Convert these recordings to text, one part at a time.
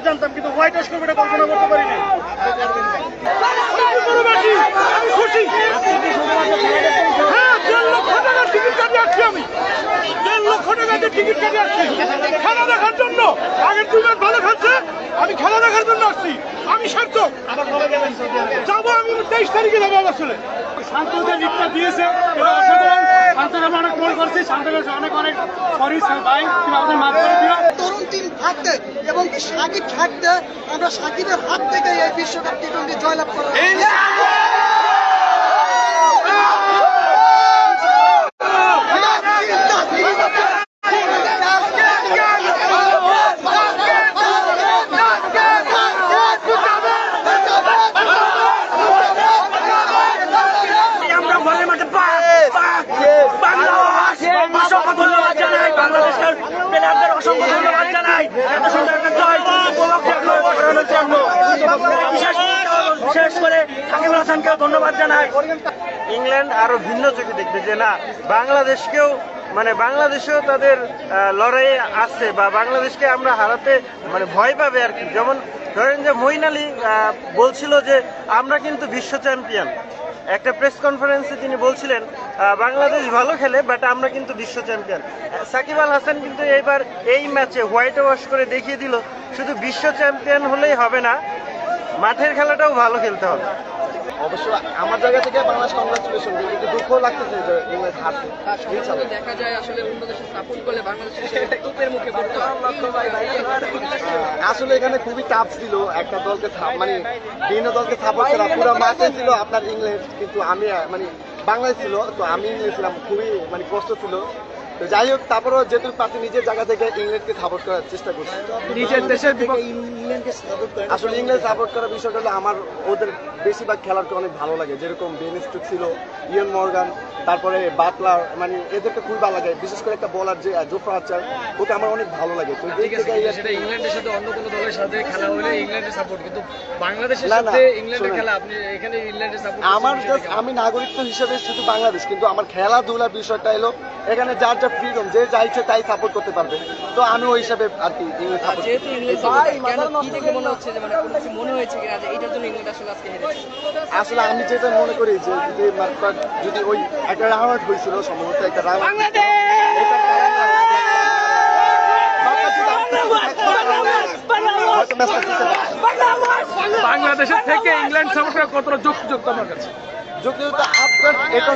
জানতাম কিন্তু white house করবে কল্পনা করতে পারিনি। আমি খুশি। হ্যাঁ, 1.5 লক্ষ টাকার টিকিট কাটে আসছি আমি। 1.5 লক্ষ টাকার টিকিট কাটে আসছি খেলা দেখার জন্য। আগের 2 ম্যাচ ভালো খেলছে, আমি খেলা দেখার জন্য আসছি। আমি সার্থক যাবো, আমি 23 তারিখে যাবো আমার ছেলে। শান্তদের লিখটা দিয়েছে, শান্তরা অনেক গোল করছে, শান্তদের অনেক অনেক সরি ভাই, তুমি আমাদের মাফ করে দিও। তরুণ টিম থাকতে এবং কি সাকিব থাকতে আমরা সাকিবের হাত থেকে এই বিশ্বকাপ টি-20 জয়লাভ করলাম। বিশেষ করে সাকিব আল হাসানকেও ধন্যবাদ জানাই। ইংল্যান্ড আরো ভিন্ন চোখে দেখবে যে না, বাংলাদেশকেও মানে বাংলাদেশেও তাদের লড়াইয়ে আসছে বা বাংলাদেশকে আমরা হারাতে মানে ভয় পাবে আর কি। যেমন ধরেন যে মঈন আলী বলছিল যে আমরা কিন্তু বিশ্ব চ্যাম্পিয়ন। একটা প্রেস কনফারেন্সে তিনি বলছিলেন বাংলাদেশ ভালো খেলে বাট আমরা কিন্তু বিশ্ব চ্যাম্পিয়ন। সাকিব আল হাসান কিন্তু এইবার এই ম্যাচে হোয়াইট ওয়াশ করে দেখিয়ে দিল শুধু বিশ্ব চ্যাম্পিয়ন হলেই হবে না, মাঠের খেলাটাও ভালো খেলতে হবে। অবশ্য আমার জায়গা থেকে বাংলাদেশ কংগ্রাচুলেশন, কিন্তু দুঃখ লাগতেছে যে ইংল্যান্ড হারছে। দেখা যায় আসলে অন্য দেশে সাপোর্ট করলে বাংলাদেশের টুপের মুখে পড়তে হয়। আসলে এখানে খুবই টাফ ছিল একটা দলকে, মানে বিভিন্ন দলকে সাপোর্ট করা। পুরো মাঠে ছিল আপনার ইংল্যান্ড, কিন্তু আমি মানে বাংলাদেশ ছিল, তো আমি ইংল্যান্ড ছিলাম। খুবই মানে কষ্ট ছিল। তো যাই হোক, তারপরেও যেহেতু পার্টি নিজের জায়গা থেকে ইংল্যান্ডকে সাপোর্ট করার চেষ্টা করছি। নিজের দেশের আসলে ইংল্যান্ড সাপোর্ট করার বিষয়টা হলো আমার ওদের বেশিরভাগ খেলাটা অনেক ভালো লাগে। যেরকম বেন স্টোকস ছিল, ইয়ন মর্গান, তারপরে বাটলার, মানে এদেরকে খুবই ভালো লাগে। বিশেষ করে একটা বলার যে জোফরা আর্চার, ওকে আমার অনেক ভালো লাগে। তো সেটা ইংল্যান্ডের সাথে অন্য কোনো দলের সাথে খেলা হলে ইংল্যান্ডের সাপোর্ট, কিন্তু বাংলাদেশের সাথে ইংল্যান্ডের খেলা আপনি এখানে ইংল্যান্ডের সাপোর্ট। আমার জাস্ট আমি নাগরিকত্ব হিসেবে শুধু বাংলাদেশ, কিন্তু আমার খেলাধুলার বিষয়টা এলো এখানে যার যা ফ্রিডম, যে যা ইচ্ছে তাই সাপোর্ট করতে পারবে। তো আমি ওই হিসাবে আর কি ইংল্যান্ড সাপোর্ট। যেহেতু ইংল্যান্ড কি দেখে মনে হচ্ছে যে মানে কোনো কিছু মনে হয়েছে কিনা যে এইটার জন্য ইংল্যান্ড আসলে আজকে হেরেছে? আসলে আমি যেটা মনে করি যে যদি ওই একটা রাউন্ড হয়েছিল সম্ভবত একটা রাউন্ড, বাংলাদেশের থেকে ইংল্যান্ড সাপোর্টার কতটা যুক্ত আমার কাছে যুক্তিযুক্ত আপনার এটা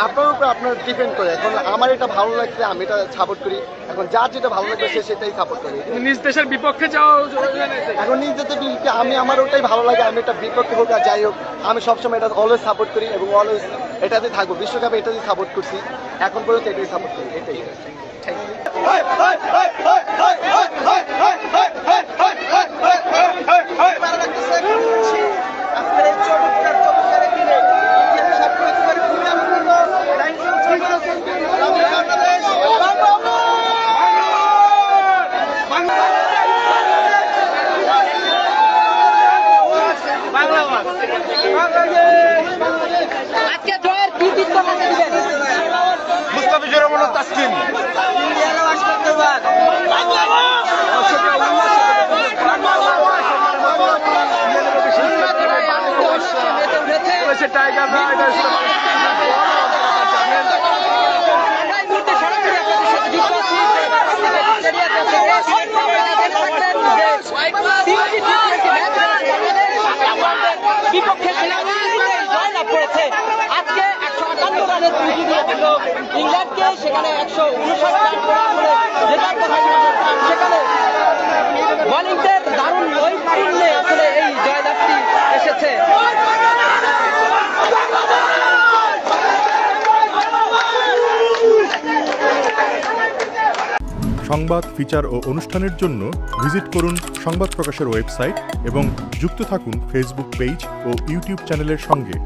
আপনার উপর আপনার ডিপেন্ড করে। এখন আমার এটা ভালো লাগছে, আমি এটা সাপোর্ট করি। এখন যার যেটা ভালো লাগবে সে সেটাই সাপোর্ট করে। নিজ দেশের বিপক্ষে যাওয়া, এখন নিজ দেশের বিপক্ষে আমি আমার ওটাই ভালো লাগে। আমি এটা বিপক্ষে হোক আর যাই হোক, আমি সবসময় এটা অলওয়েজ সাপোর্ট করি এবং অলওয়েজ এটাতে থাকবো। বিশ্বকাপে এটাতেই সাপোর্ট করছি, এখন পর্যন্ত এটাই সাপোর্ট করি। এটাই আজকে জয়ের কি দিতে হবে দিবেন? মুস্তাফিজুর রহমান তাসকিন বিপক্ষে জয়লাভ করেছে। আজকে 158 রানের পুঁজি দিয়েছিল ইংল্যান্ডকে, সেখানে 159 রান করা হলে জেতার কথা ছিল। সেখানে বোলিংদের দারুণ নৈপুণ্যে আসলে এই জয়লাভটি এসেছে। সংবাদ, ফিচার ও অনুষ্ঠানের জন্য ভিজিট করুন সংবাদ প্রকাশের ওয়েবসাইট এবং যুক্ত থাকুন ফেসবুক পেজ ও ইউটিউব চ্যানেলের সঙ্গে।